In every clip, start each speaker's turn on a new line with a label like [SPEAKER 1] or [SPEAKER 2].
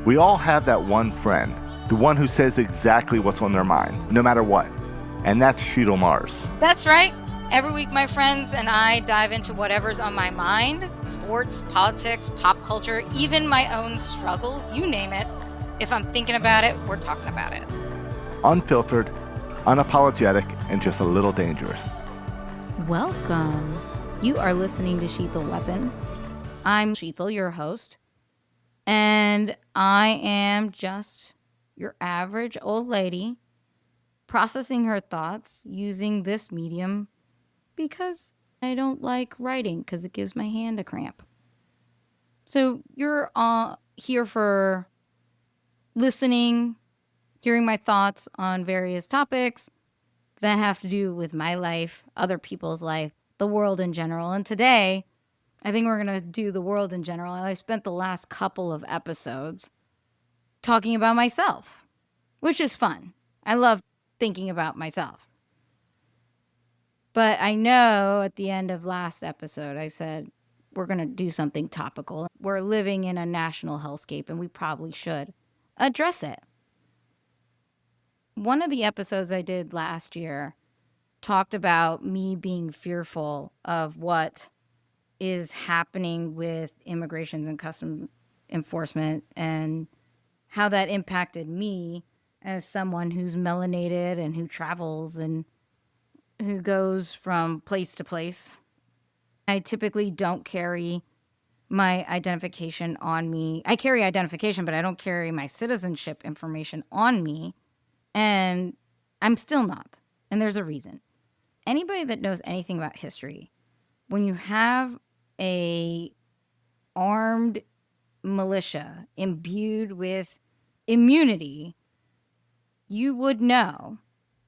[SPEAKER 1] We all have that one friend, the one who says exactly what's on their mind, no matter what. And that's Shital Mars.
[SPEAKER 2] That's right. Every week, my friends and I dive into whatever's on my mind: sports, politics, pop culture, even my own struggles, you name it. If I'm thinking about it, we're talking about it.
[SPEAKER 1] Unfiltered, unapologetic, and just a little dangerous.
[SPEAKER 3] Welcome. You are listening to Shital Weapon. I'm Shital, your host, and I am just your average old lady processing her thoughts using this medium because I don't like writing because it gives my hand a cramp. So you're here for listening, hearing my thoughts on various topics that have to do with my life, other people's life, the world in general. And today, I think we're going to do the world in general. I spent the last couple of episodes talking about myself, which is fun. I love thinking about myself. But I know at the end of last episode, I said, we're going to do something topical. We're living in a national hellscape, and we probably should address it. One of the episodes I did last year talked about me being fearful of what is happening with immigrations and customs enforcement and how that impacted me as someone who's melanated and who travels and who goes from place to place. I typically don't carry my identification on me. I carry identification, but I don't carry my citizenship information on me. And I'm still not. And there's a reason. Anybody that knows anything about history, when you have a armed militia imbued with immunity, you would know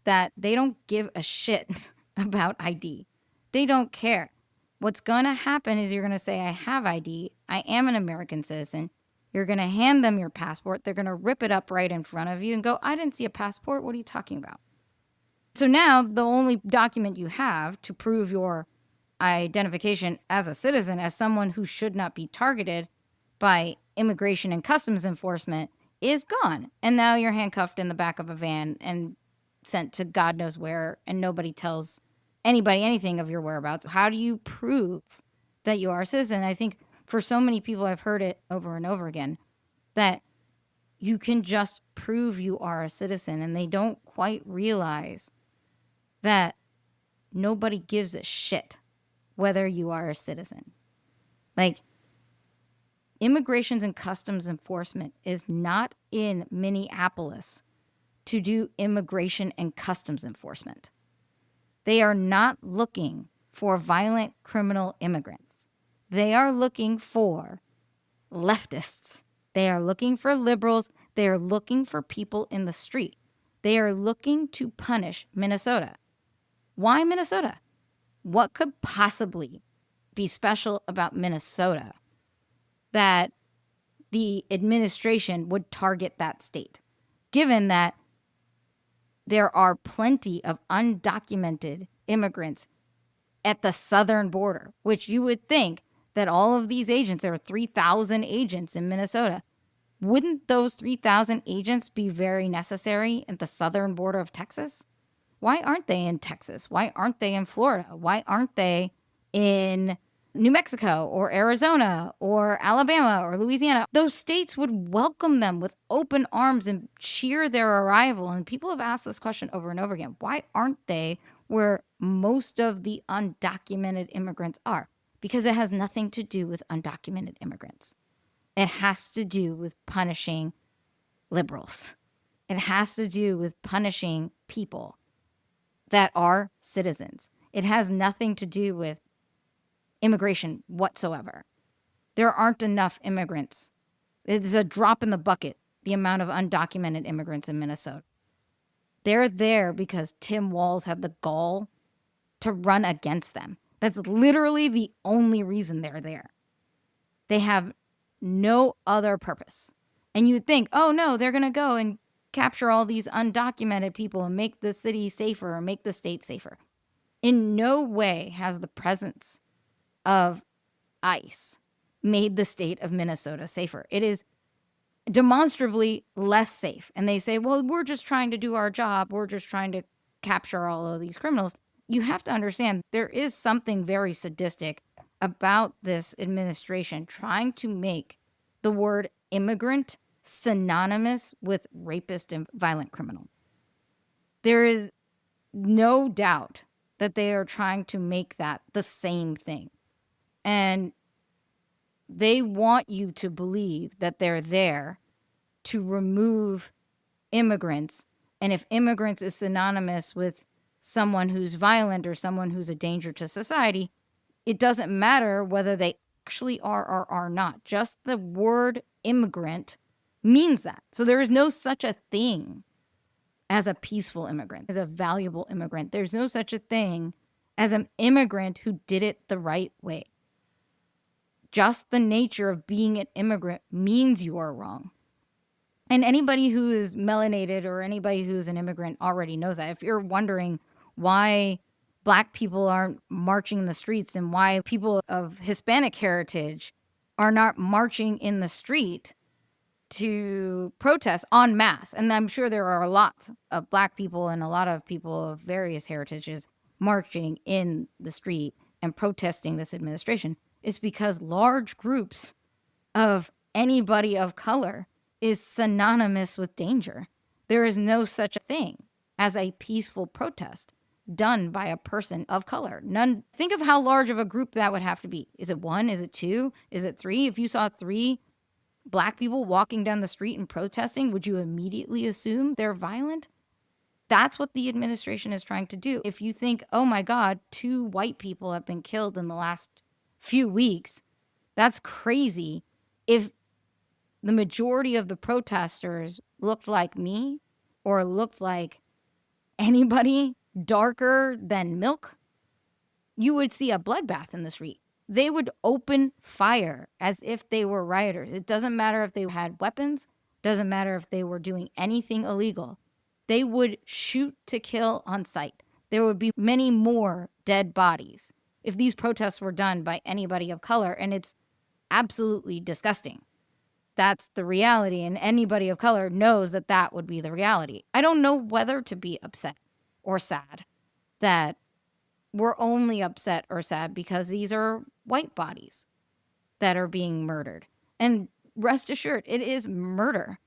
[SPEAKER 3] that they don't give a shit about ID. They don't care. What's going to happen is you're going to say, I have ID. I am an American citizen. You're going to hand them your passport. They're going to rip it up right in front of you and go, I didn't see a passport. What are you talking about? So now the only document you have to prove your identification as a citizen, as someone who should not be targeted by immigration and customs enforcement, is gone. And now you're handcuffed in the back of a van and sent to God knows where, and nobody tells anybody anything of your whereabouts. How do you prove that you are a citizen? I think for so many people, I've heard it over and over again, that you can just prove you are a citizen, and they don't quite realize that nobody gives a shit whether you are a citizen. Like, immigrations and customs enforcement is not in Minneapolis to do immigration and customs enforcement. They are not looking for violent criminal immigrants. They are looking for leftists. They are looking for liberals. They are looking for people in the street. They are looking to punish Minnesota. Why Minnesota? What could possibly be special about Minnesota that the administration would target that state, given that there are plenty of undocumented immigrants at the southern border, which you would think that all of these agents, there are 3,000 agents in Minnesota. Wouldn't those 3,000 agents be very necessary at the southern border of Texas? Why aren't they in Texas? Why aren't they in Florida? Why aren't they in New Mexico or Arizona or Alabama or Louisiana? Those states would welcome them with open arms and cheer their arrival. And people have asked this question over and over again. Why aren't they where most of the undocumented immigrants are? Because it has nothing to do with undocumented immigrants. It has to do with punishing liberals. It has to do with punishing people that are citizens. It has nothing to do with immigration whatsoever. There aren't enough immigrants. It's a drop in the bucket, the amount of undocumented immigrants in Minnesota. They're there because Tim Walz had the gall to run against them. That's literally the only reason they're there. They have no other purpose. And you'd think, oh no, they're going to go and capture all these undocumented people and make the city safer or make the state safer. In no way has the presence of ICE made the state of Minnesota safer. It is demonstrably less safe. And they say, well, we're just trying to do our job. We're just trying to capture all of these criminals. You have to understand there is something very sadistic about this administration trying to make the word immigrant synonymous with rapist and violent criminal. There is no doubt that they are trying to make that the same thing. And they want you to believe that they're there to remove immigrants. And if immigrants is synonymous with someone who's violent or someone who's a danger to society, it doesn't matter whether they actually are or are not. Just the word immigrant means that. So there is no such a thing as a peaceful immigrant, as a valuable immigrant. There's no such a thing as an immigrant who did it the right way. Just the nature of being an immigrant means you are wrong. And anybody who is melanated or anybody who's an immigrant already knows that. If you're wondering why Black people aren't marching in the streets and why people of Hispanic heritage are not marching in the street to protest en masse, and I'm sure there are a lot of Black people and a lot of people of various heritages marching in the street and protesting this administration, is because large groups of anybody of color is synonymous with danger. There is no such a thing as a peaceful protest done by a person of color. None. Think of how large of a group that would have to be. Is it 1? Is it 2? Is it 3? If you saw 3 Black people walking down the street and protesting, would you immediately assume they're violent? That's what the administration is trying to do. If you think, oh my God, 2 white people have been killed in the last few weeks, that's crazy. If the majority of the protesters looked like me or looked like anybody darker than milk, you would see a bloodbath in the street. They would open fire as if they were rioters. It doesn't matter if they had weapons, doesn't matter if they were doing anything illegal. They would shoot to kill on sight. There would be many more dead bodies if these protests were done by anybody of color, and it's absolutely disgusting. That's the reality, and anybody of color knows that that would be the reality. I don't know whether to be upset or sad that we're only upset or sad because these are white bodies that are being murdered. And rest assured, it is murder.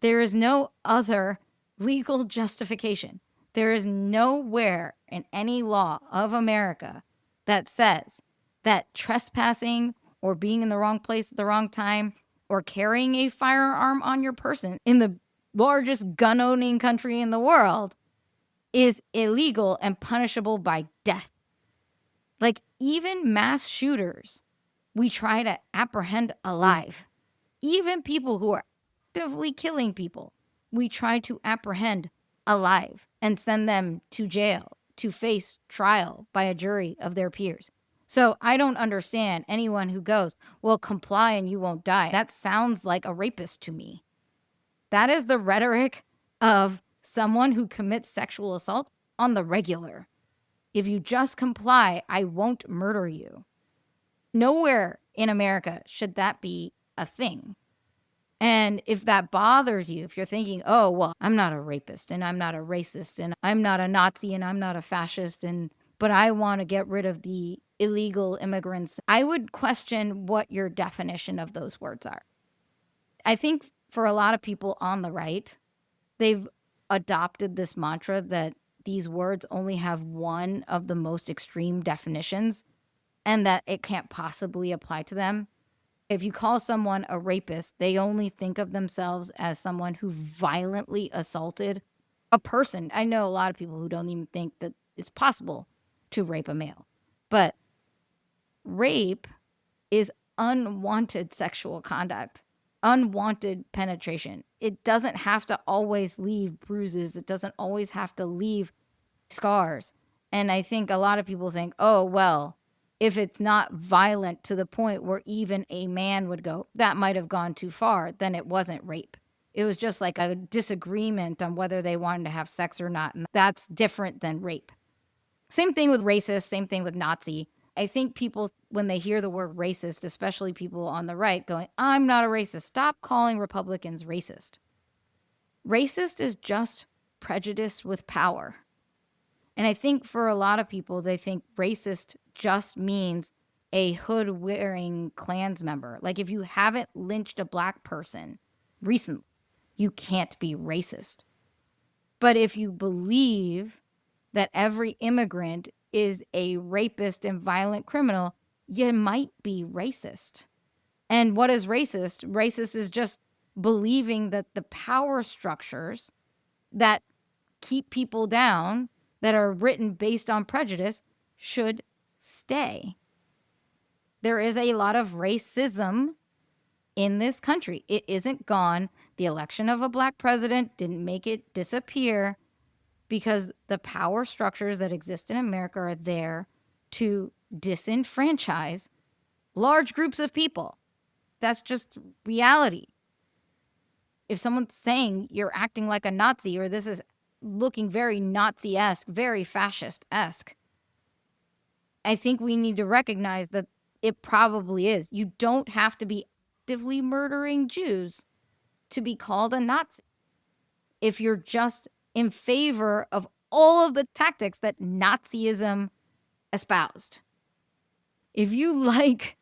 [SPEAKER 3] There is no other legal justification. There is nowhere in any law of America that says that trespassing or being in the wrong place at the wrong time or carrying a firearm on your person in the largest gun-owning country in the world is illegal and punishable by death. Like, even mass shooters, we try to apprehend alive. Even people who are actively killing people, we try to apprehend alive and send them to jail to face trial by a jury of their peers. So I don't understand anyone who goes, well, comply and you won't die. That sounds like a rapist to me. That is the rhetoric of someone who commits sexual assault on the regular. If you just comply, I won't murder you. Nowhere in America should that be a thing. And if that bothers you, if you're thinking, oh, well, I'm not a rapist and I'm not a racist and I'm not a Nazi and I'm not a fascist, but I want to get rid of the illegal immigrants, I would question what your definition of those words are. I think for a lot of people on the right, they've adopted this mantra that these words only have one of the most extreme definitions and that it can't possibly apply to them. If you call someone a rapist, they only think of themselves as someone who violently assaulted a person. I know a lot of people who don't even think that it's possible to rape a male. But rape is unwanted sexual conduct, unwanted penetration. It doesn't have to always leave bruises. It doesn't always have to leave scars. And I think a lot of people think, oh, well, if it's not violent to the point where even a man would go, that might have gone too far, then it wasn't rape. It was just like a disagreement on whether they wanted to have sex or not. And that's different than rape. Same thing with racist, same thing with Nazi. I think people, when they hear the word racist, especially people on the right going, I'm not a racist. Stop calling Republicans racist. Racist is just prejudice with power. And I think for a lot of people, they think racist just means a hood-wearing Klans member. Like if you haven't lynched a black person recently, you can't be racist. But if you believe that every immigrant is a rapist and violent criminal, you might be racist. And what is racist? Racist is just believing that the power structures that keep people down, that are written based on prejudice, should stay. There is a lot of racism in this country. It isn't gone. The election of a black president didn't make it disappear, because the power structures that exist in America are there to disenfranchise large groups of people. That's just reality. If someone's saying you're acting like a Nazi, or this is looking very Nazi-esque, very fascist-esque, I think we need to recognize that it probably is. You don't have to be actively murdering Jews to be called a Nazi. If you're just in favor of all of the tactics that Nazism espoused. If you like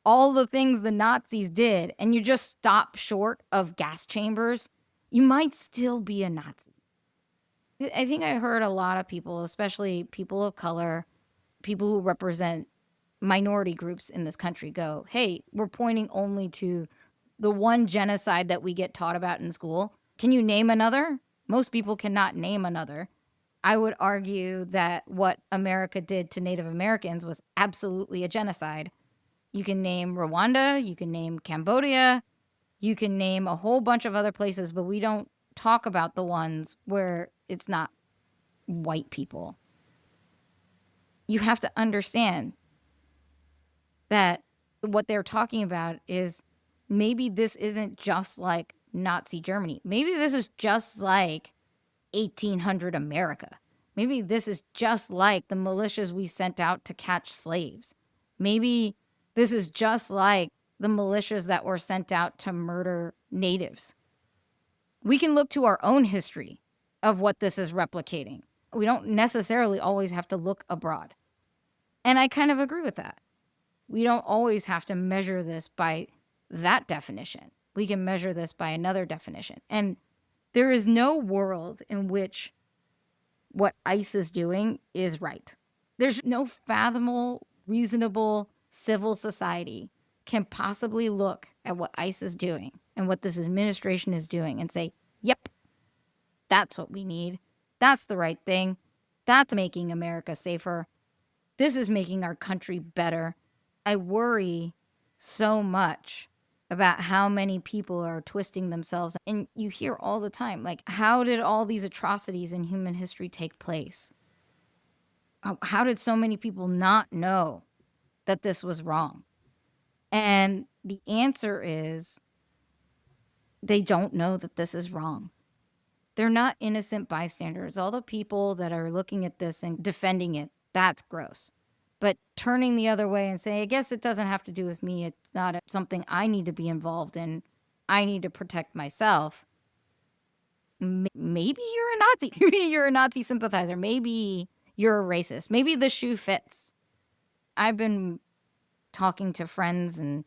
[SPEAKER 3] all the things the Nazis did and you just stop short of gas chambers, you might still be a Nazi. I think I heard a lot of people, especially people of color, people who represent minority groups in this country, go, hey, we're pointing only to the one genocide that we get taught about in school. Can you name another? Most people cannot name another. I would argue that what America did to Native Americans was absolutely a genocide. You can name Rwanda, you can name Cambodia, you can name a whole bunch of other places, but we don't talk about the ones where it's not white people. You have to understand that what they're talking about is maybe this isn't just like Nazi Germany. Maybe this is just like 1800 America. Maybe this is just like the militias we sent out to catch slaves. Maybe this is just like the militias that were sent out to murder natives. We can look to our own history of what this is replicating. We don't necessarily always have to look abroad. And I kind of agree with that. We don't always have to measure this by that definition. We can measure this by another definition. And there is no world in which what ICE is doing is right. There's no fathomable, reasonable civil society can possibly look at what ICE is doing and what this administration is doing and say, yep, that's what we need. That's the right thing. That's making America safer. This is making our country better. I worry so much about how many people are twisting themselves. And you hear all the time, like, how did all these atrocities in human history take place? How did so many people not know that this was wrong? And the answer is they don't know that this is wrong. They're not innocent bystanders. All the people that are looking at this and defending it, that's gross. But turning the other way and saying, I guess it doesn't have to do with me. It's not something I need to be involved in. I need to protect myself. Maybe you're a Nazi. Maybe you're a Nazi sympathizer. Maybe you're a racist. Maybe the shoe fits. I've been talking to friends and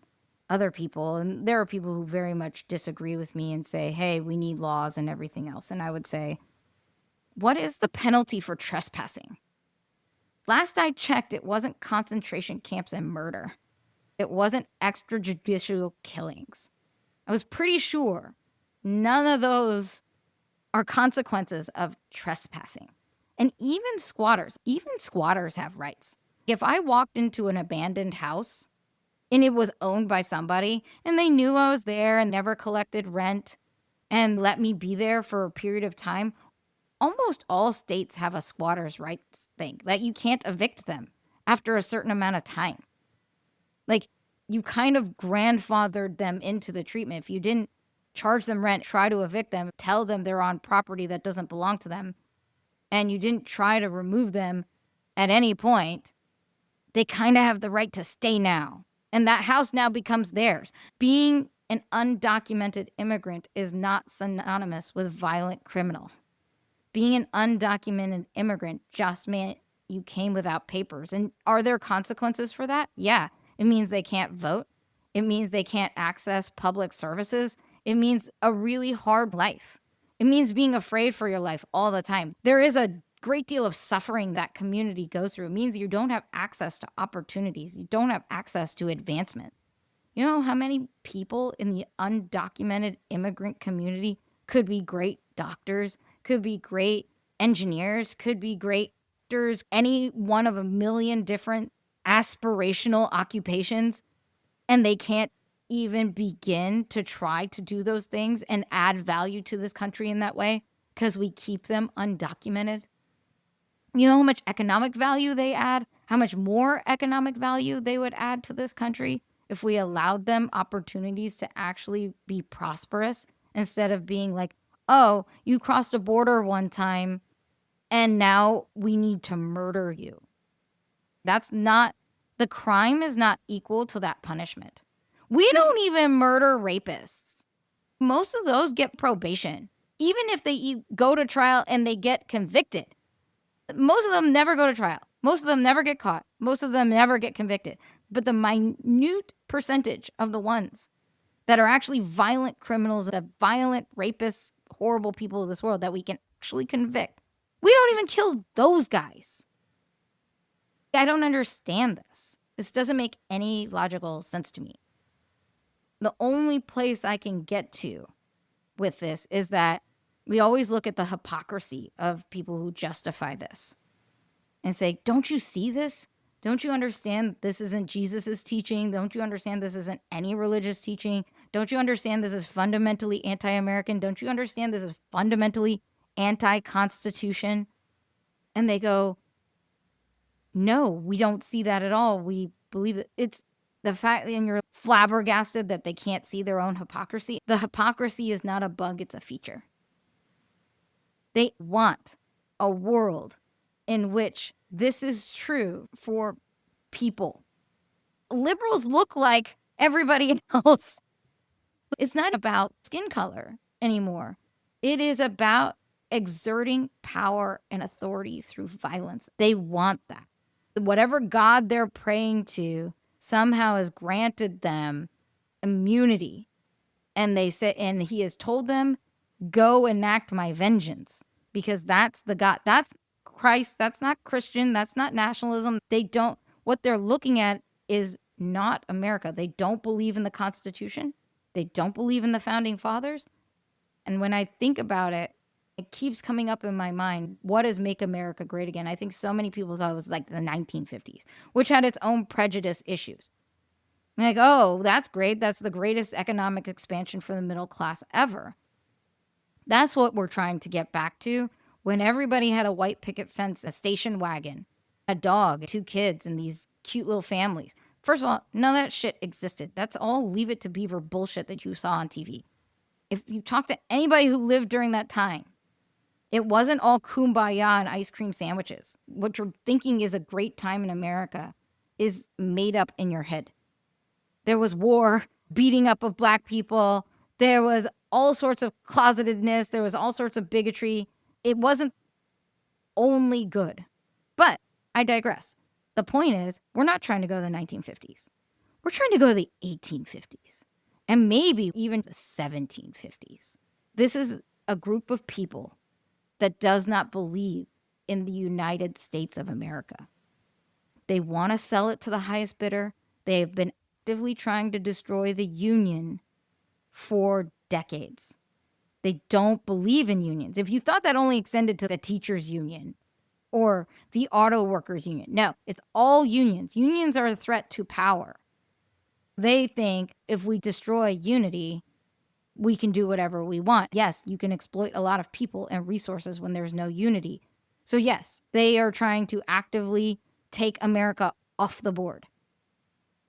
[SPEAKER 3] other people, and there are people who very much disagree with me and say, hey, we need laws and everything else. And I would say, what is the penalty for trespassing? Last I checked, it wasn't concentration camps and murder. It wasn't extrajudicial killings. I was pretty sure none of those are consequences of trespassing. And even squatters have rights. If I walked into an abandoned house and it was owned by somebody and they knew I was there and never collected rent and let me be there for a period of time, almost all states have a squatter's rights thing, that you can't evict them after a certain amount of time. Like, you kind of grandfathered them into the treatment. If you didn't charge them rent, try to evict them, tell them they're on property that doesn't belong to them, and you didn't try to remove them at any point, they kind of have the right to stay now. And that house now becomes theirs. Being an undocumented immigrant is not synonymous with violent criminal. Being an undocumented immigrant just meant you came without papers. And are there consequences for that? Yeah. It means they can't vote. It means they can't access public services. It means a really hard life. It means being afraid for your life all the time. There is a great deal of suffering that community goes through. It means you don't have access to opportunities. You don't have access to advancement. You know how many people in the undocumented immigrant community could be great doctors, could be great engineers, could be great actors, any one of a million different aspirational occupations, and they can't even begin to try to do those things and add value to this country in that way because we keep them undocumented? You know how much economic value they add? How much more economic value they would add to this country if we allowed them opportunities to actually be prosperous instead of being like, oh, you crossed a border one time and now we need to murder you. That's not, the crime is not equal to that punishment. We don't even murder rapists. Most of those get probation. Even if they go to trial and they get convicted, most of them never go to trial. Most of them never get caught. Most of them never get convicted. But the minute percentage of the ones that are actually violent criminals, the violent rapists, horrible people of this world that we can actually convict, we don't even kill those guys. I don't understand this. This doesn't make any logical sense to me. The only place I can get to with this is that we always look at the hypocrisy of people who justify this and say, don't you see this? Don't you understand this isn't Jesus's teaching? Don't you understand this isn't any religious teaching? Don't you understand this is fundamentally anti-American? Don't you understand this is fundamentally anti-Constitution? And they go, no, we don't see that at all. We believe it. It's the fact, and you're flabbergasted that they can't see their own hypocrisy. The hypocrisy is not a bug, it's a feature. They want a world in which this is true for people. Liberals look like everybody else. It's not about skin color anymore. It is about exerting power and authority through violence. They want that. Whatever God they're praying to somehow has granted them immunity. And they say, and he has told them, go enact my vengeance, because that's the God, that's Christ, that's not Christian, that's not nationalism. They don't, what they're looking at is not America. They don't believe in the Constitution. They don't believe in the founding fathers. And when I think about it, it keeps coming up in my mind. What does make America great again? I think so many people thought it was like the 1950s, which had its own prejudice issues. Like, oh, that's great. That's the greatest economic expansion for the middle class ever. That's what we're trying to get back to. When everybody had a white picket fence, a station wagon, a dog, 2 kids, and these cute little families. First of all, none of that shit existed. That's all Leave It to Beaver bullshit that you saw on TV. If you talk to anybody who lived during that time, it wasn't all kumbaya and ice cream sandwiches. What you're thinking is a great time in America is made up in your head. There was war, beating up of black people. There was all sorts of closetedness. There was all sorts of bigotry. It wasn't only good. But I digress. The point is, we're not trying to go to the 1950s. We're trying to go to the 1850s and maybe even the 1750s. This is a group of people that does not believe in the United States of America. They want to sell it to the highest bidder. They have been actively trying to destroy the Union for decades. They don't believe in unions. If you thought that only extended to the teachers' union or the auto workers' union, no, it's all unions. Unions are a threat to power. They think if we destroy unity, we can do whatever we want. Yes, you can exploit a lot of people and resources when there's no unity. So yes, they are trying to actively take America off the board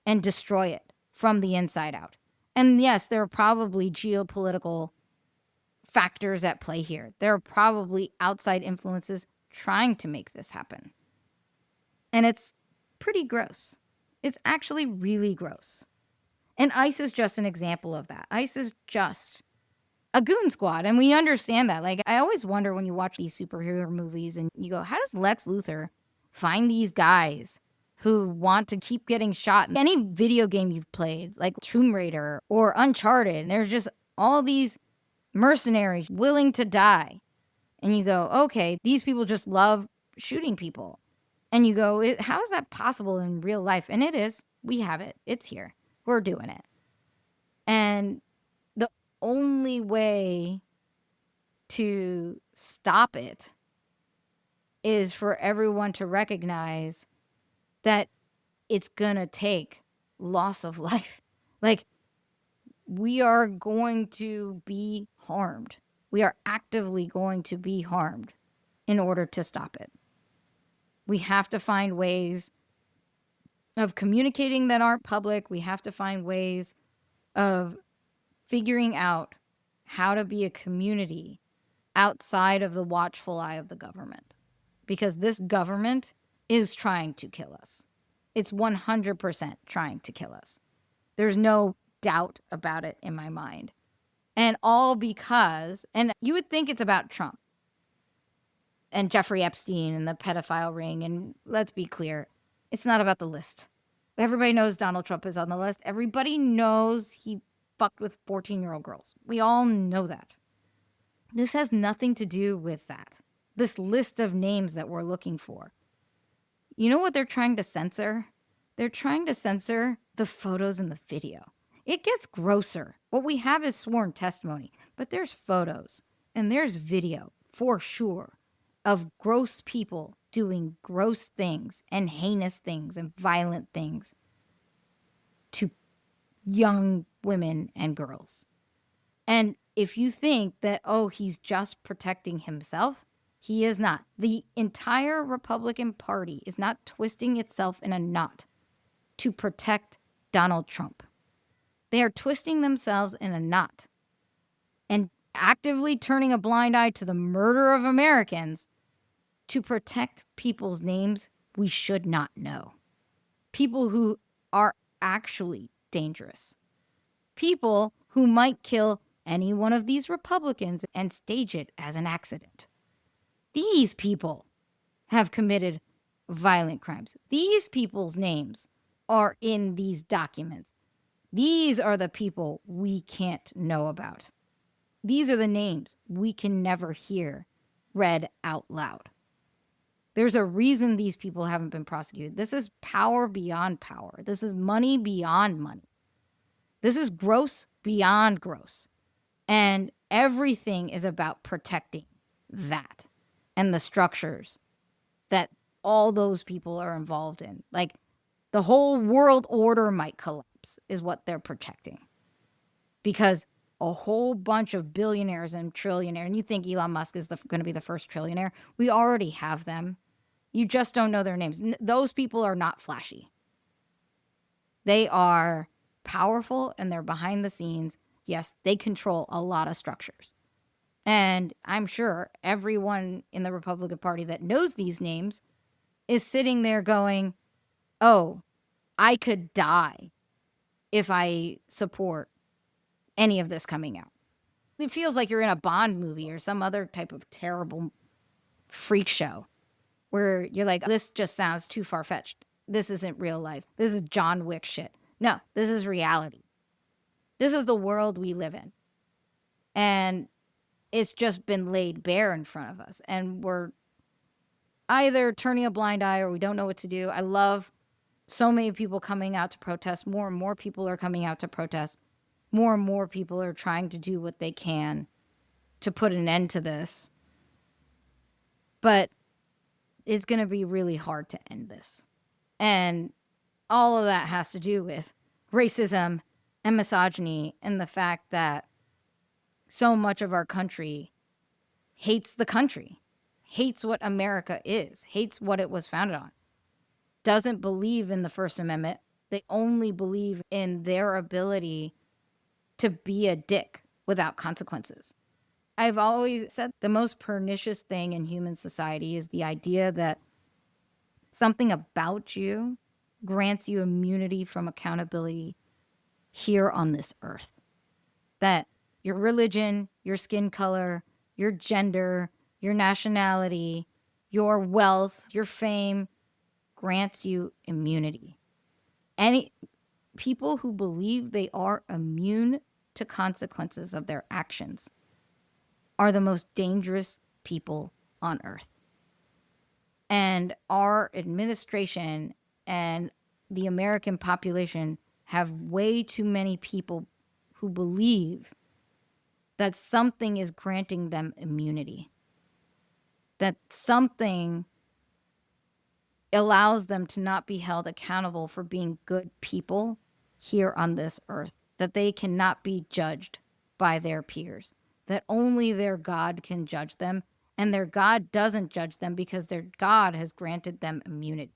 [SPEAKER 3] and destroy it from the inside out. And yes, there are probably geopolitical factors at play here. There are probably outside influences trying to make this happen. And it's pretty gross. It's actually really gross. And ICE is just an example of that. ICE is just a goon squad, and we understand that. Like, I always wonder when you watch these superhero movies and you go, how does Lex Luthor find these guys who want to keep getting shot? Any video game you've played, like Tomb Raider or Uncharted, there's just all these mercenaries willing to die. And you go, okay, these people just love shooting people. And you go, how is that possible in real life? And it is. We have it. It's here. We're doing it. And the only way to stop it is for everyone to recognize that it's going to take loss of life. Like, we are going to be harmed. We are actively going to be harmed in order to stop it. We have to find ways of communicating that aren't public. We have to find ways of figuring out how to be a community outside of the watchful eye of the government. Because this government is trying to kill us. It's 100% trying to kill us. There's no doubt about it in my mind. And all because, and you would think it's about Trump and Jeffrey Epstein and the pedophile ring. And let's be clear, it's not about the list. Everybody knows Donald Trump is on the list. Everybody knows he fucked with 14-year-old girls. We all know that. This has nothing to do with that. This list of names that we're looking for. You know what they're trying to censor? They're trying to censor the photos and the video. It gets grosser. What we have is sworn testimony, but there's photos and there's video for sure of gross people doing gross things and heinous things and violent things to young women and girls. And if you think that, oh, he's just protecting himself, he is not. The entire Republican Party is not twisting itself in a knot to protect Donald Trump. They are twisting themselves in a knot and actively turning a blind eye to the murder of Americans to protect people's names we should not know. People who are actually dangerous. People who might kill any one of these Republicans and stage it as an accident. These people have committed violent crimes. These people's names are in these documents. These are the people we can't know about. These are the names we can never hear read out loud. There's a reason these people haven't been prosecuted. This is power beyond power. This is money beyond money. This is gross beyond gross. And everything is about protecting that and the structures that all those people are involved in. Like, the whole world order might collapse is what they're protecting. Because a whole bunch of billionaires and trillionaires, and you think Elon Musk is going to be the first trillionaire. We already have them. You just don't know their names. Those people are not flashy. They are powerful and they're behind the scenes. Yes, they control a lot of structures. And I'm sure everyone in the Republican Party that knows these names is sitting there going, oh, I could die if I support any of this coming out. It feels like you're in a Bond movie or some other type of terrible freak show where you're like, this just sounds too far-fetched. This isn't real life. This is John Wick shit. No, this is reality. This is the world we live in. And it's just been laid bare in front of us. And we're either turning a blind eye or we don't know what to do. I love so many people coming out to protest. More and more people are coming out to protest. More and more people are trying to do what they can to put an end to this. But it's going to be really hard to end this. And all of that has to do with racism and misogyny and the fact that so much of our country hates the country, hates what America is, hates what it was founded on, doesn't believe in the First Amendment. They only believe in their ability to be a dick without consequences. I've always said the most pernicious thing in human society is the idea that something about you grants you immunity from accountability here on this earth. That your religion, your skin color, your gender, your nationality, your wealth, your fame grants you immunity. Any people who believe they are immune to consequences of their actions are the most dangerous people on earth. And our administration and the American population have way too many people who believe that something is granting them immunity, that something allows them to not be held accountable for being good people here on this earth, that they cannot be judged by their peers, that only their God can judge them, and their God doesn't judge them because their God has granted them immunity.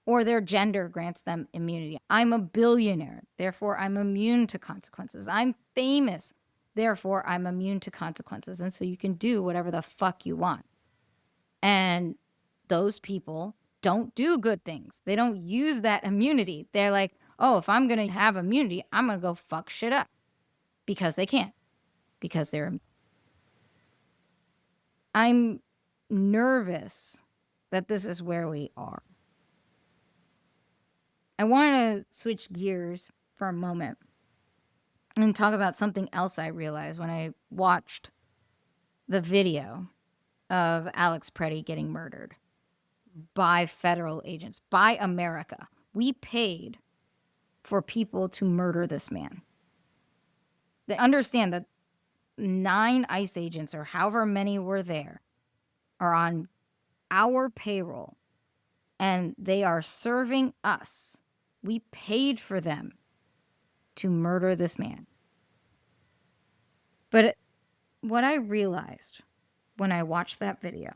[SPEAKER 3] Or their gender grants them immunity. I'm a billionaire, therefore I'm immune to consequences. I'm famous, therefore I'm immune to consequences. And so you can do whatever the fuck you want. And those people don't do good things. They don't use that immunity. They're like, oh, if I'm going to have immunity, I'm going to go fuck shit up. Because they can't. Because they're... I'm nervous that this is where we are. I want to switch gears for a moment and talk about something else I realized when I watched the video of Alex Preddy getting murdered by federal agents, by America. We paid for people to murder this man. They understand that 9 ICE agents, or however many were there, are on our payroll, and they are serving us. We paid for them to murder this man. But what I realized when I watched that video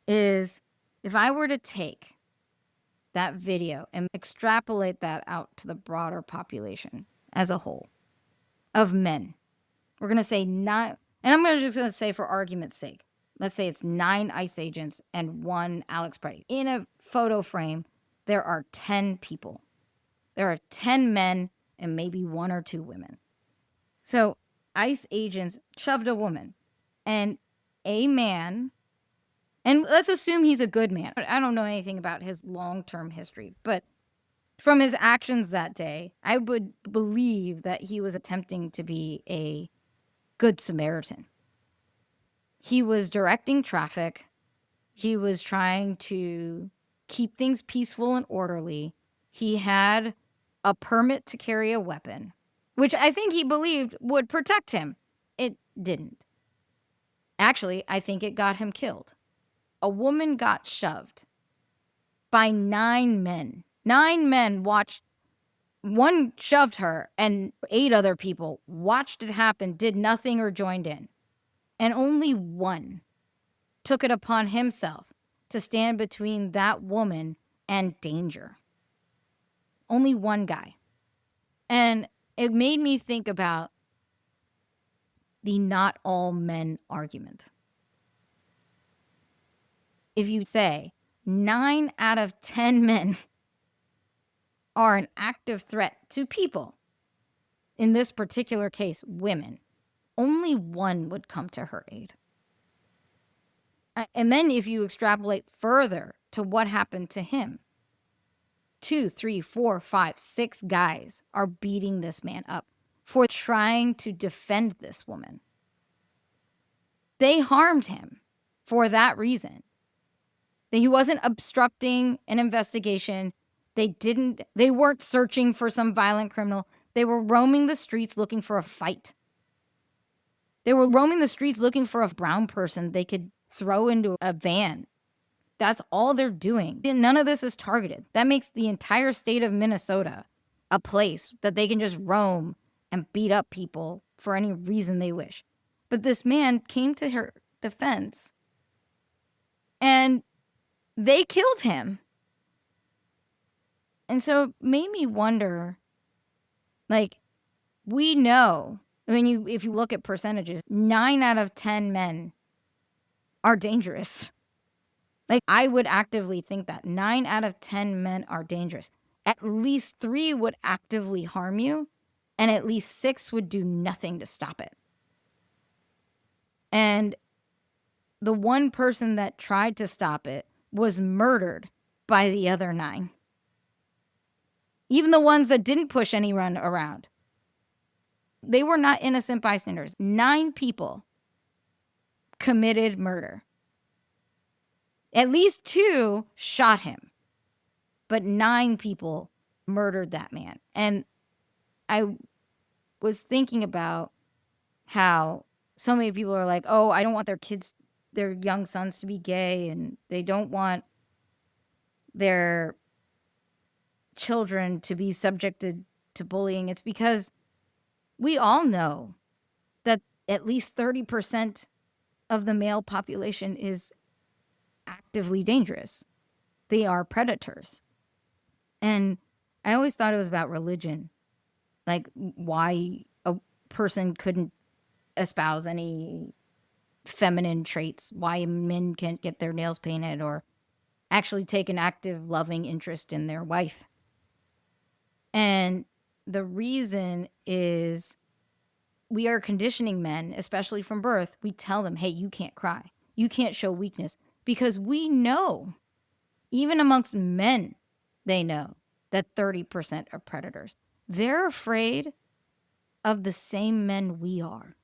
[SPEAKER 3] is if I were to take that video and extrapolate that out to the broader population as a whole of men, we're going to say 9, and I'm just going to say for argument's sake, let's say it's 9 ICE agents and 1 Alex Preddy. In a photo frame, there are 10 people. There are 10 men and maybe 1 or 2 women. So ICE agents shoved a woman and a man, and let's assume he's a good man. I don't know anything about his long-term history, but from his actions that day, I would believe that he was attempting to be a good Samaritan. He was directing traffic. He was trying to keep things peaceful and orderly. He had a permit to carry a weapon, which I think he believed would protect him. It didn't. Actually, I think it got him killed. A woman got shoved by 9 men. 9 men watched. 1 shoved her, and 8 other people watched it happen, did nothing or joined in. And only 1 took it upon himself to stand between that woman and danger. Only 1 guy. And it made me think about the not all men argument. If you say 9 out of 10 men are an active threat to people, in this particular case, women, only 1 would come to her aid. And then if you extrapolate further to what happened to him, 2, 3, 4, 5, 6 guys are beating this man up for trying to defend this woman. They harmed him for that reason. That he wasn't obstructing an investigation. They weren't searching for some violent criminal. They were roaming the streets looking for a fight. They were roaming the streets looking for a brown person they could throw into a van. That's all they're doing. None of this is targeted. That makes the entire state of Minnesota a place that they can just roam and beat up people for any reason they wish. But this man came to her defense and they killed him. And so it made me wonder, like, we know, if you look at percentages, 9 out of 10 men are dangerous. Like, I would actively think that 9 out of 10 men are dangerous. At least 3 would actively harm you, and at least 6 would do nothing to stop it. And the one person that tried to stop it was murdered by the other 9. Even the ones that didn't push anyone around. They were not innocent bystanders. 9 people committed murder. At least 2 shot him, but 9 people murdered that man. And I was thinking about how so many people are like, oh, I don't want their young sons to be gay, and they don't want their children to be subjected to bullying. It's because we all know that at least 30% of the male population is actively dangerous. They are predators. And I always thought it was about religion, like why a person couldn't espouse any feminine traits, why men can't get their nails painted or actually take an active, loving interest in their wife. And the reason is we are conditioning men, especially from birth. We tell them, hey, you can't cry. You can't show weakness, because we know, even amongst men, they know that 30% are predators. They're afraid of the same men we are.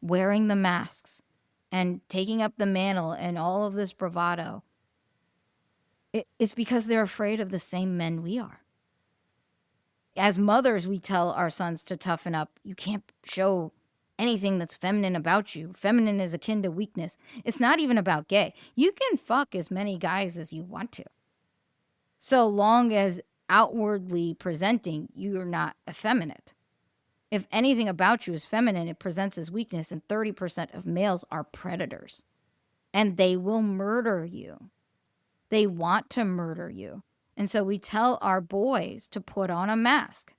[SPEAKER 3] Wearing the masks and taking up the mantle and all of this bravado. It's because they're afraid of the same men we are. As mothers, we tell our sons to toughen up. You can't show anything that's feminine about you. Feminine is akin to weakness. It's not even about gay. You can fuck as many guys as you want to, so long as outwardly presenting you're not effeminate. If anything about you is feminine, it presents as weakness, and 30% of males are predators. And they will murder you. They want to murder you. And so we tell our boys to put on a mask.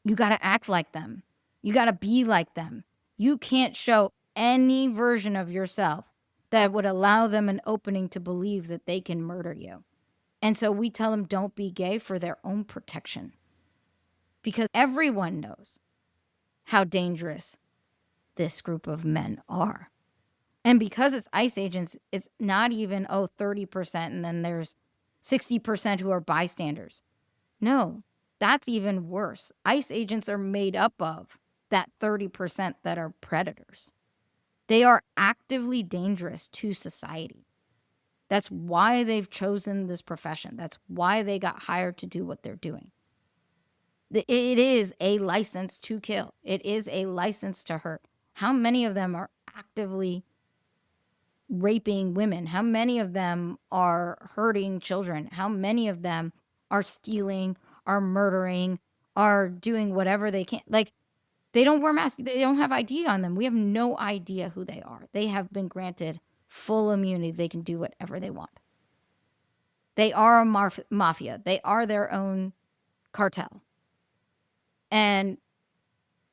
[SPEAKER 3] You got to act like them. You got to be like them. You can't show any version of yourself that would allow them an opening to believe that they can murder you. And so we tell them don't be gay for their own protection. Because everyone knows how dangerous this group of men are. And because it's ICE agents, it's not even, 30%, and then there's 60% who are bystanders. No, that's even worse. ICE agents are made up of that 30% that are predators. They are actively dangerous to society. That's why they've chosen this profession. That's why they got hired to do what they're doing. It is a license to kill. It is a license to hurt. How many of them are actively raping women? How many of them are hurting children? How many of them are stealing, are murdering, are doing whatever they can? Like, they don't wear masks. They don't have ID on them. We have no idea who they are. They have been granted full immunity. They can do whatever they want. They are a mafia. They are their own cartel. And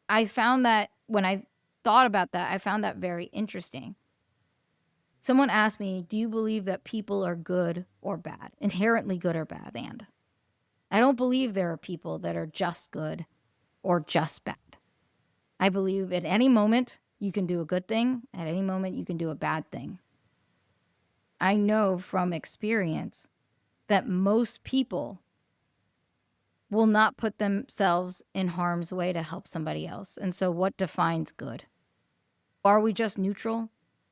[SPEAKER 3] I found that when I thought about that, I found that very interesting. Someone asked me, do you believe that people are good or bad, inherently good or bad? And I don't believe there are people that are just good or just bad. I believe at any moment you can do a good thing, at any moment you can do a bad thing. I know from experience that most people will not put themselves in harm's way to help somebody else. And so what defines good? Are we just neutral?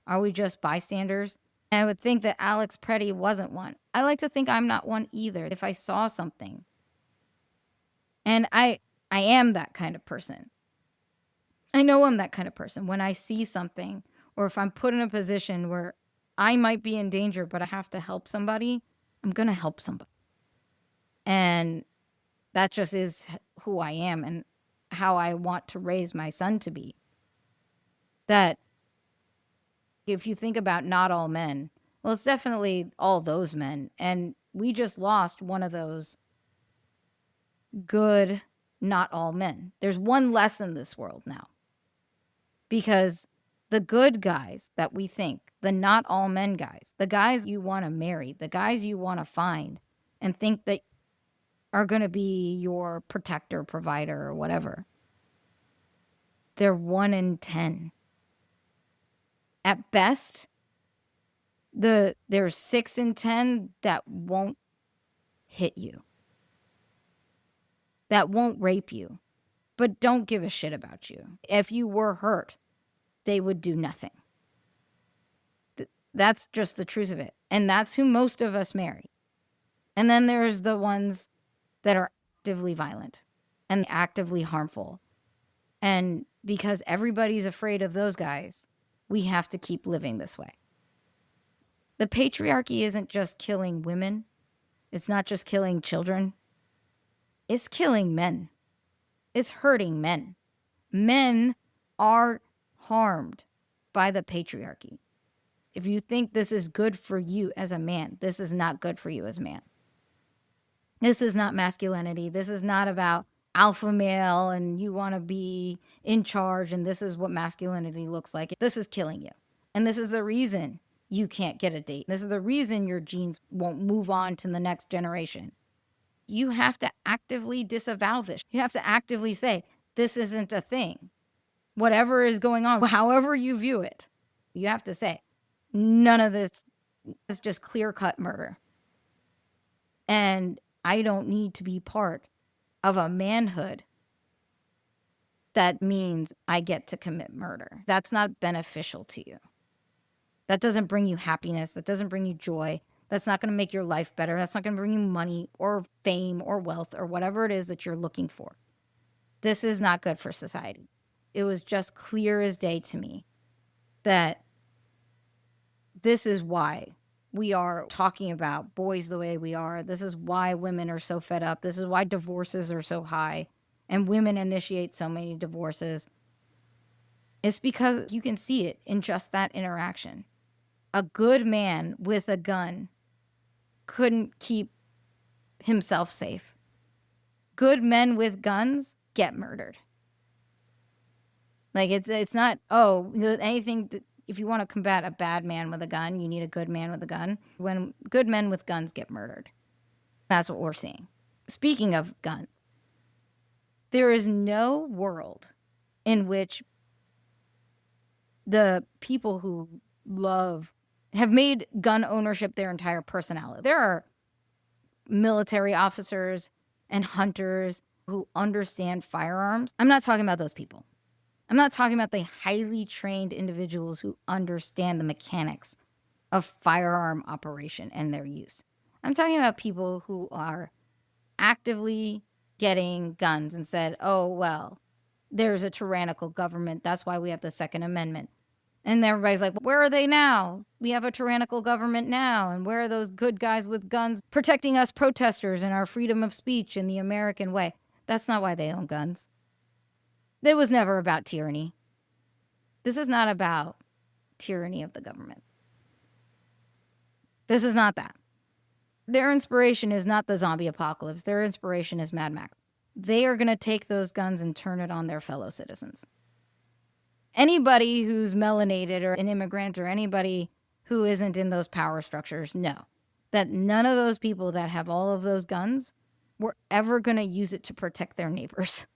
[SPEAKER 3] Are we just bystanders? And I would think that Alex Preddy wasn't one. I like to think I'm not one either. If I saw something, and I am that kind of person. I know I'm that kind of person. When I see something, or if I'm put in a position where I might be in danger, but I have to help somebody, I'm going to help somebody. And that just is who I am and how I want to raise my son to be. That if you think about not all men, well, it's definitely all those men. And we just lost one of those good, not all men. There's one less in this world now. Because The good guys that we think, the not all men guys, the guys you want to marry, the guys you want to find and think that are going to be your protector, provider, or whatever. They're 1 in 10. At best, there's 6 in 10 that won't hit you, that won't rape you, but don't give a shit about you. If you were hurt, they would do nothing. That's just the truth of it. And that's who most of us marry. And then there's the ones that are actively violent and actively harmful. And because everybody's afraid of those guys, we have to keep living this way. The patriarchy isn't just killing women. It's not just killing children. It's killing men. It's hurting men. Men are harmed by the patriarchy. If you think this is good for you as a man, this is not good for you as a man. This is not masculinity. This is not about alpha male and you want to be in charge and this is what masculinity looks like. This is killing you. And this is the reason you can't get a date. This is the reason your genes won't move on to the next generation. You have to actively disavow this. You have to actively say, this isn't a thing. Whatever is going on, however you view it, you have to say, none of this is just clear-cut murder. And I don't need to be part of a manhood that means I get to commit murder. That's not beneficial to you. That doesn't bring you happiness. That doesn't bring you joy. That's not going to make your life better. That's not going to bring you money or fame or wealth or whatever it is that you're looking for. This is not good for society. It was just clear as day to me that this is why we are talking about boys the way we are. This is why women are so fed up. This is why divorces are so high and women initiate so many divorces. It's because you can see it in just that interaction. A good man with a gun couldn't keep himself safe. Good men with guns get murdered. Like it's not, anything, if you want to combat a bad man with a gun, you need a good man with a gun. When good men with guns get murdered, that's what we're seeing. Speaking of gun, there is no world in which the people who have made gun ownership their entire personality. There are military officers and hunters who understand firearms. I'm not talking about those people. I'm not talking about the highly trained individuals who understand the mechanics of firearm operation and their use. I'm talking about people who are actively getting guns and said, oh, well, there's a tyrannical government. That's why we have the Second Amendment. And everybody's like, where are they now? We have a tyrannical government now. And where are those good guys with guns protecting us protesters and our freedom of speech in the American way? That's not why they own guns. It was never about tyranny. This is not about tyranny of the government. This is not that. Their inspiration is not the zombie apocalypse. Their inspiration is Mad Max. They are going to take those guns and turn it on their fellow citizens. Anybody who's melanated or an immigrant or anybody who isn't in those power structures know that none of those people that have all of those guns were ever going to use it to protect their neighbors.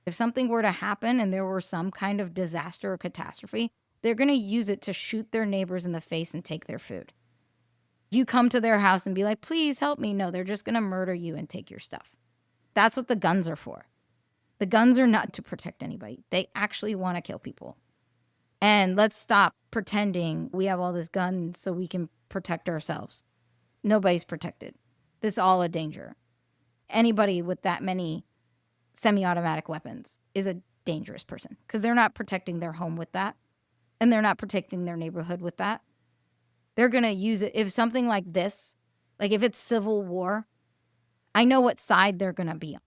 [SPEAKER 3] If something were to happen and there were some kind of disaster or catastrophe, they're going to use it to shoot their neighbors in the face and take their food. You come to their house and be like, please help me. No, they're just going to murder you and take your stuff. That's what the guns are for. The guns are not to protect anybody. They actually want to kill people. And let's stop pretending we have all this guns so we can protect ourselves. Nobody's protected. This is all a danger. Anybody with that many semi-automatic weapons is a dangerous person because they're not protecting their home with that and they're not protecting their neighborhood with that. They're going to use it. If something like this, like if it's civil war, I know what side they're going to be on.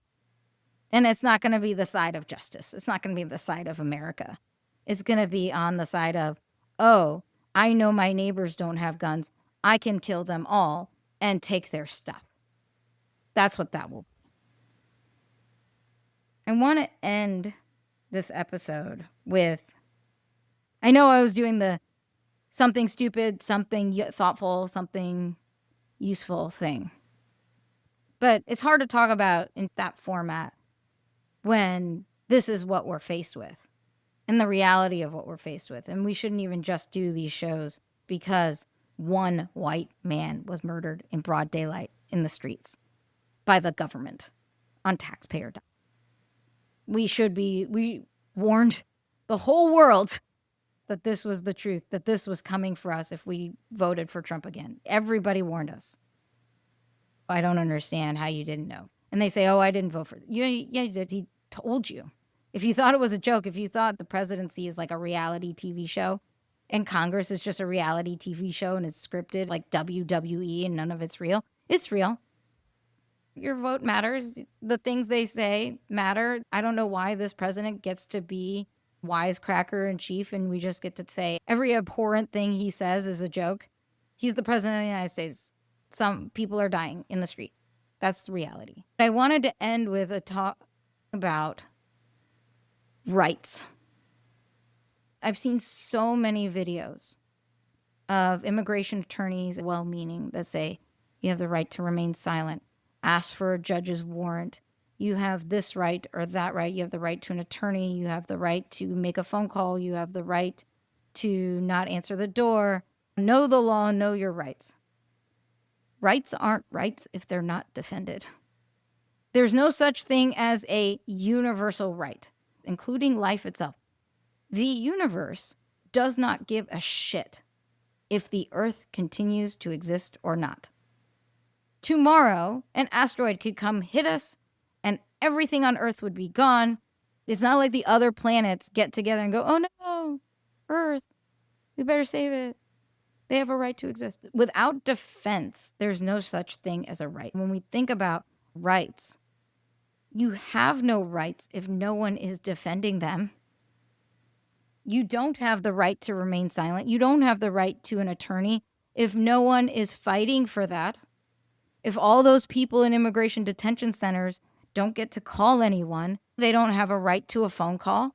[SPEAKER 3] And it's not going to be the side of justice. It's not going to be the side of America. It's going to be on the side of, oh, I know my neighbors don't have guns. I can kill them all and take their stuff. That's what that will be. I want to end this episode with, I know I was doing the something stupid, something thoughtful, something useful thing. But it's hard to talk about in that format when this is what we're faced with and the reality of what we're faced with. And we shouldn't even just do these shows because one white man was murdered in broad daylight in the streets by the government on taxpayer dollars. We warned the whole world that this was the truth, that this was coming for us if we voted for Trump again. Everybody warned us. I don't understand how you didn't know. And they say, oh, I didn't vote for you. Yeah, you did. He told you. If you thought it was a joke, if you thought the presidency is like a reality TV show and Congress is just a reality TV show and it's scripted like WWE and none of it's real, it's real. Your vote matters. The things they say matter. I don't know why this president gets to be wisecracker in chief and we just get to say every abhorrent thing he says is a joke. He's the president of the United States. Some people are dying in the street. That's the reality. I wanted to end with a talk about rights. I've seen so many videos of immigration attorneys, well-meaning, that say you have the right to remain silent, ask for a judge's warrant, you have this right or that right, you have the right to an attorney, you have the right to make a phone call, you have the right to not answer the door, know the law, know your rights. Rights aren't rights if they're not defended. There's no such thing as a universal right, including life itself. The universe does not give a shit if the earth continues to exist or not. Tomorrow, an asteroid could come hit us and everything on Earth would be gone. It's not like the other planets get together and go, oh no, Earth, we better save it. They have a right to exist. Without defense, there's no such thing as a right. When we think about rights, you have no rights if no one is defending them. You don't have the right to remain silent. You don't have the right to an attorney if no one is fighting for that. If all those people in immigration detention centers don't get to call anyone, they don't have a right to a phone call.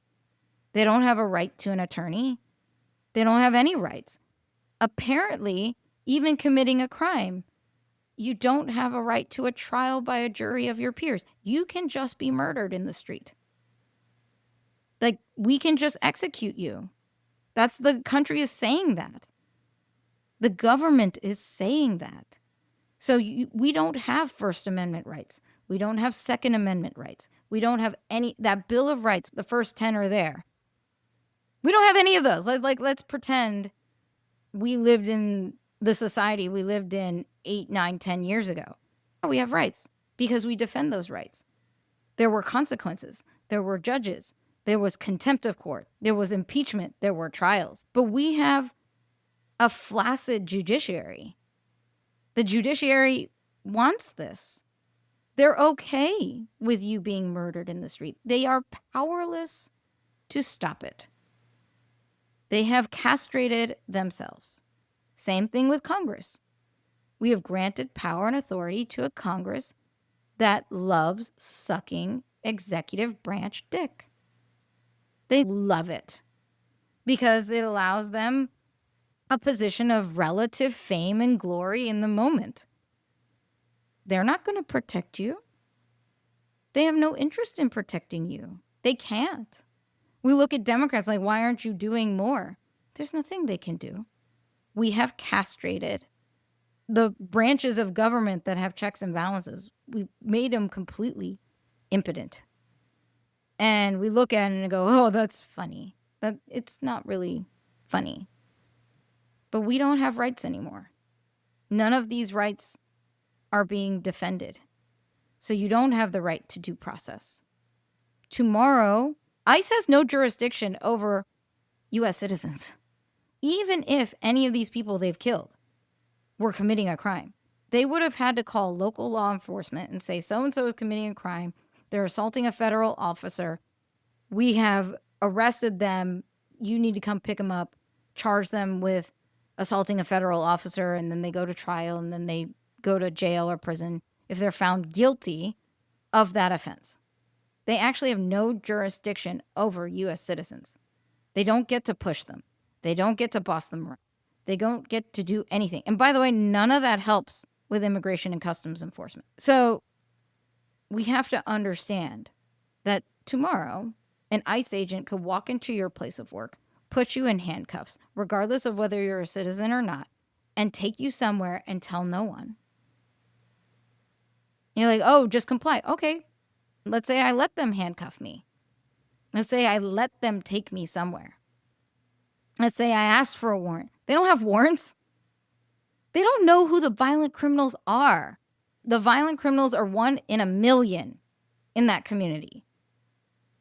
[SPEAKER 3] They don't have a right to an attorney. They don't have any rights. Apparently, even committing a crime, you don't have a right to a trial by a jury of your peers. You can just be murdered in the street. Like, we can just execute you. That's the country is saying that. The government is saying that. So we don't have First Amendment rights. We don't have Second Amendment rights. We don't have any, that Bill of Rights, the first 10 are there. We don't have any of those. Let's pretend we lived in the society we lived in 8, 9, 10 years ago. We have rights because we defend those rights. There were consequences. There were judges. There was contempt of court. There was impeachment. There were trials. But we have a flaccid judiciary. The judiciary wants this. They're okay with you being murdered in the street. They are powerless to stop it. They have castrated themselves. Same thing with Congress. We have granted power and authority to a Congress that loves sucking executive branch dick. They love it because it allows them a position of relative fame and glory in the moment. They're not going to protect you. They have no interest in protecting you. They can't. We look at Democrats like, why aren't you doing more? There's nothing they can do. We have castrated the branches of government that have checks and balances. We made them completely impotent. And we look at it and go, oh, that's funny. That it's not really funny. But we don't have rights anymore. None of these rights are being defended. So you don't have the right to due process. Tomorrow, ICE has no jurisdiction over U.S. citizens. Even if any of these people they've killed were committing a crime, they would have had to call local law enforcement and say, so-and-so is committing a crime. They're assaulting a federal officer. We have arrested them. You need to come pick them up, charge them with assaulting a federal officer, and then they go to trial, and then they go to jail or prison if they're found guilty of that offense. They actually have no jurisdiction over U.S. citizens. They don't get to push them. They don't get to boss them around. They don't get to do anything. And by the way, none of that helps with immigration and customs enforcement. So we have to understand that tomorrow an ICE agent could walk into your place of work, put you in handcuffs, regardless of whether you're a citizen or not, and take you somewhere and tell no one. You're like, oh, just comply. Okay. Let's say I let them handcuff me. Let's say I let them take me somewhere. Let's say I asked for a warrant. They don't have warrants. They don't know who the violent criminals are. The violent criminals are 1 in a million in that community.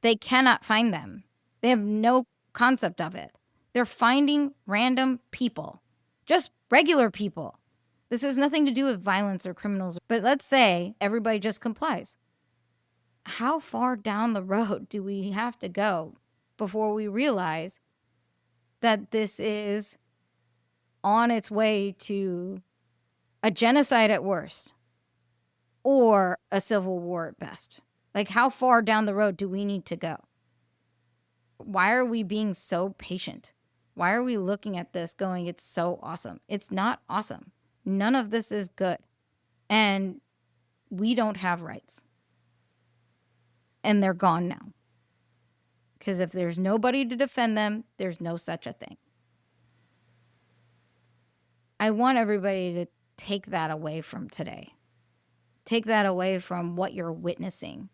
[SPEAKER 3] They cannot find them. They have no concept of it. They're finding random people, just regular people. This has nothing to do with violence or criminals. But let's say everybody just complies. How far down the road do we have to go before we realize that this is on its way to a genocide at worst or a civil war at best? Like, how far down the road do we need to go? Why are we being so patient? Why are we looking at this going, it's so awesome? It's not awesome. None of this is good. And we don't have rights. And they're gone now. Because if there's nobody to defend them, there's no such a thing. I want everybody to take that away from today. Take that away from what you're witnessing.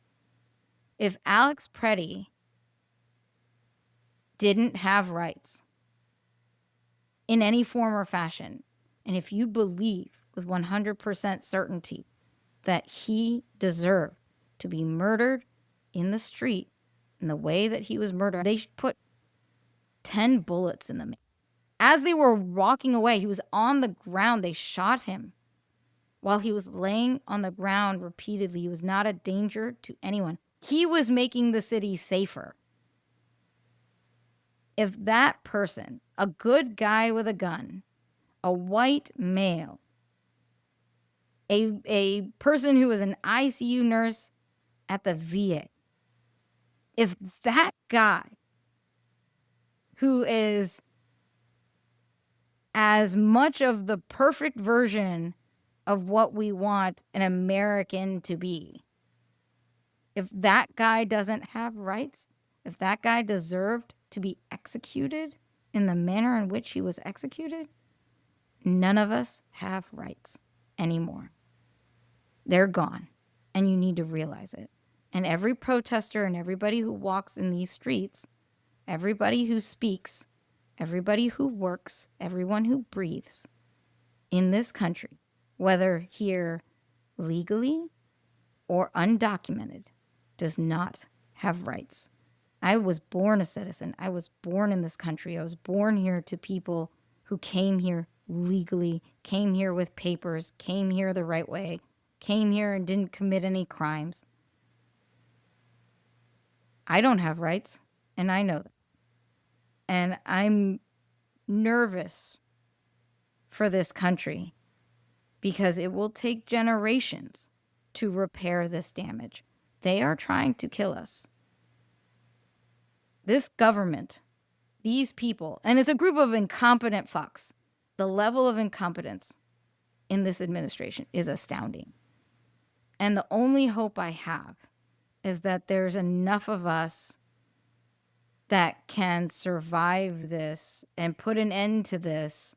[SPEAKER 3] If Alex Preddy didn't have rights in any form or fashion, and if you believe with 100% certainty that he deserved to be murdered in the street in the way that he was murdered, they put 10 bullets in the man. As they were walking away, he was on the ground. They shot him while he was laying on the ground repeatedly. He was not a danger to anyone. He was making the city safer. If that person, a good guy with a gun, a white male, a person who was an ICU nurse at the VA, if that guy who is as much of the perfect version of what we want an American to be, if that guy doesn't have rights, if that guy deserved to be executed in the manner in which he was executed, none of us have rights anymore. They're gone, and you need to realize it. And every protester and everybody who walks in these streets, everybody who speaks, everybody who works, everyone who breathes in this country, whether here legally or undocumented, does not have rights. I was born a citizen. I was born in this country. I was born here to people who came here legally, came here with papers, came here the right way, came here and didn't commit any crimes. I don't have rights, and I know that. And I'm nervous for this country because it will take generations to repair this damage. They are trying to kill us. This government, these people, and it's a group of incompetent fucks. The level of incompetence in this administration is astounding. And the only hope I have is that there's enough of us that can survive this and put an end to this,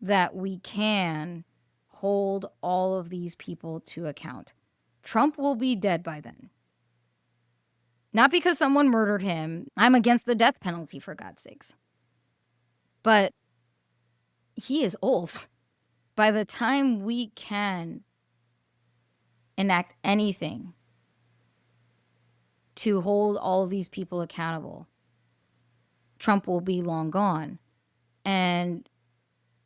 [SPEAKER 3] that we can hold all of these people to account. Trump will be dead by then. Not because someone murdered him. I'm against the death penalty, for God's sakes. But he is old. By the time we can enact anything to hold all these people accountable, Trump will be long gone. And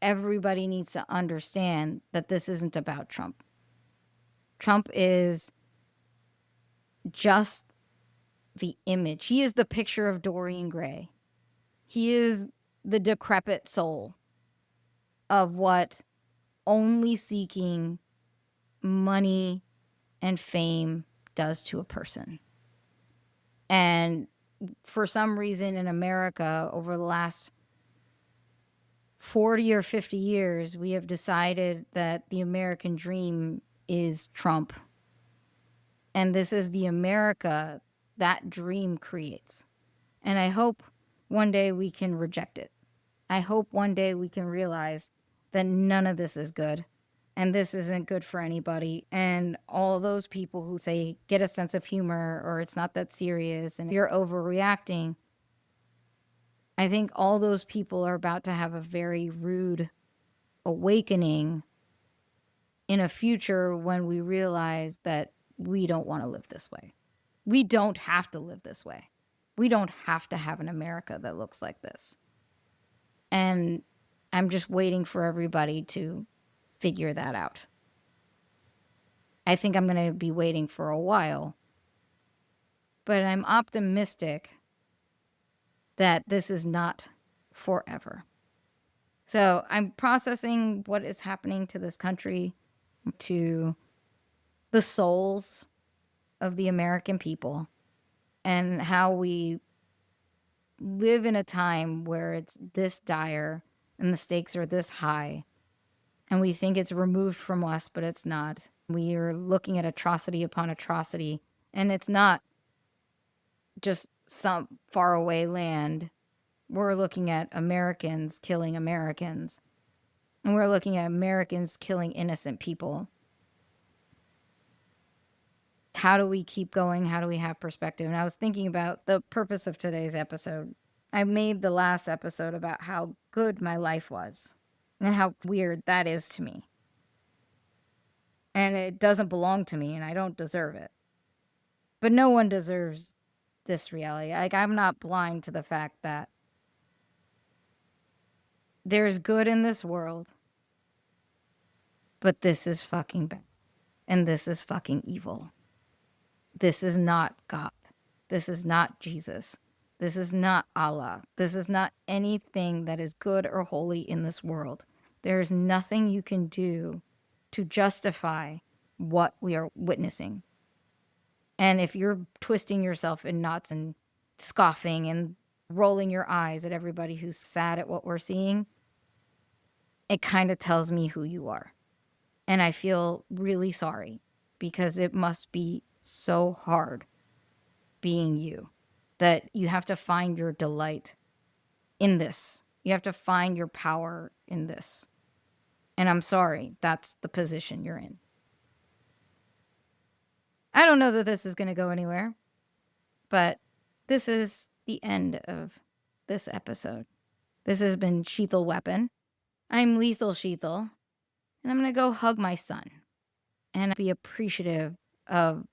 [SPEAKER 3] everybody needs to understand that this isn't about Trump. Trump is just the image. He is the picture of Dorian Gray. He is the decrepit soul of what only seeking money and fame does to a person. And for some reason in America over the last 40 or 50 years, we have decided that the American dream is Trump. And this is the America that dream creates. And I hope one day we can reject it. I hope one day we can realize that none of this is good. And this isn't good for anybody. And all those people who say, get a sense of humor, or it's not that serious, and you're overreacting, I think all those people are about to have a very rude awakening in a future when we realize that we don't want to live this way. We don't have to live this way. We don't have to have an America that looks like this. And I'm just waiting for everybody to figure that out. I think I'm going to be waiting for a while, but I'm optimistic that this is not forever. So I'm processing what is happening to this country, to the souls of the American people, and how we live in a time where it's this dire and the stakes are this high, and we think it's removed from us, but it's not. We are looking at atrocity upon atrocity, and it's not just some faraway land. We're looking at Americans killing Americans, and we're looking at Americans killing innocent people. How do we keep going? How do we have perspective? And I was thinking about the purpose of today's episode. I made the last episode about how good my life was and how weird that is to me. And it doesn't belong to me, and I don't deserve it. But no one deserves this reality. Like, I'm not blind to the fact that there's good in this world, but this is fucking bad. And this is fucking evil. This is not God. This is not Jesus. This is not Allah. This is not anything that is good or holy in this world. There is nothing you can do to justify what we are witnessing. And if you're twisting yourself in knots and scoffing and rolling your eyes at everybody who's sad at what we're seeing, it kind of tells me who you are. And I feel really sorry, because it must be so hard being you, that you have to find your delight in this. You have to find your power in this. And I'm sorry, that's the position you're in. I don't know that this is going to go anywhere, but this is the end of this episode. This has been Shital Weapon. I'm Lethal Shital, and I'm going to go hug my son and be appreciative of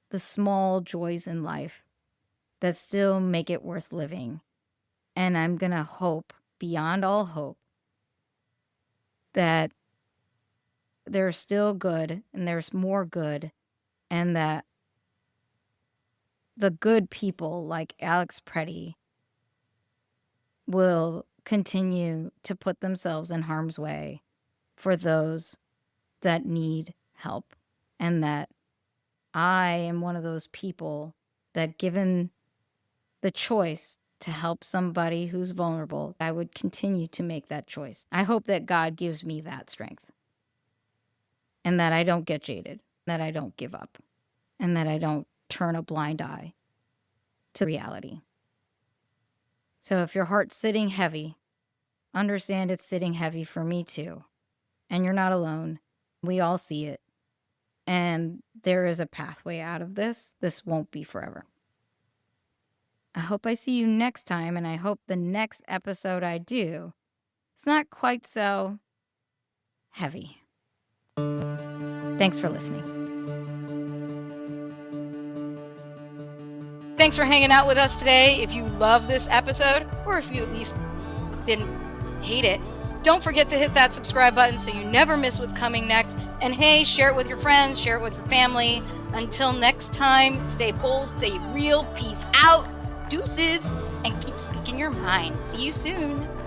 [SPEAKER 3] the small joys in life that still make it worth living. And I'm going to hope, beyond all hope, that there's still good and there's more good, and that the good people like Alex Preddy will continue to put themselves in harm's way for those that need help. And that I am one of those people that, given the choice to help somebody who's vulnerable, I would continue to make that choice. I hope that God gives me that strength, and that I don't get jaded, that I don't give up, and that I don't turn a blind eye to reality. So if your heart's sitting heavy, understand it's sitting heavy for me too. And you're not alone. We all see it. And there is a pathway out of this. This won't be forever. I hope I see you next time, and I hope the next episode I do, it's not quite so heavy. Thanks for listening.
[SPEAKER 2] Thanks for hanging out with us today. If you love this episode, or if you at least didn't hate it, don't forget to hit that subscribe button so you never miss what's coming next. And hey, share it with your friends, share it with your family. Until next time, stay bold, stay real, peace out, deuces, and keep speaking your mind. See you soon.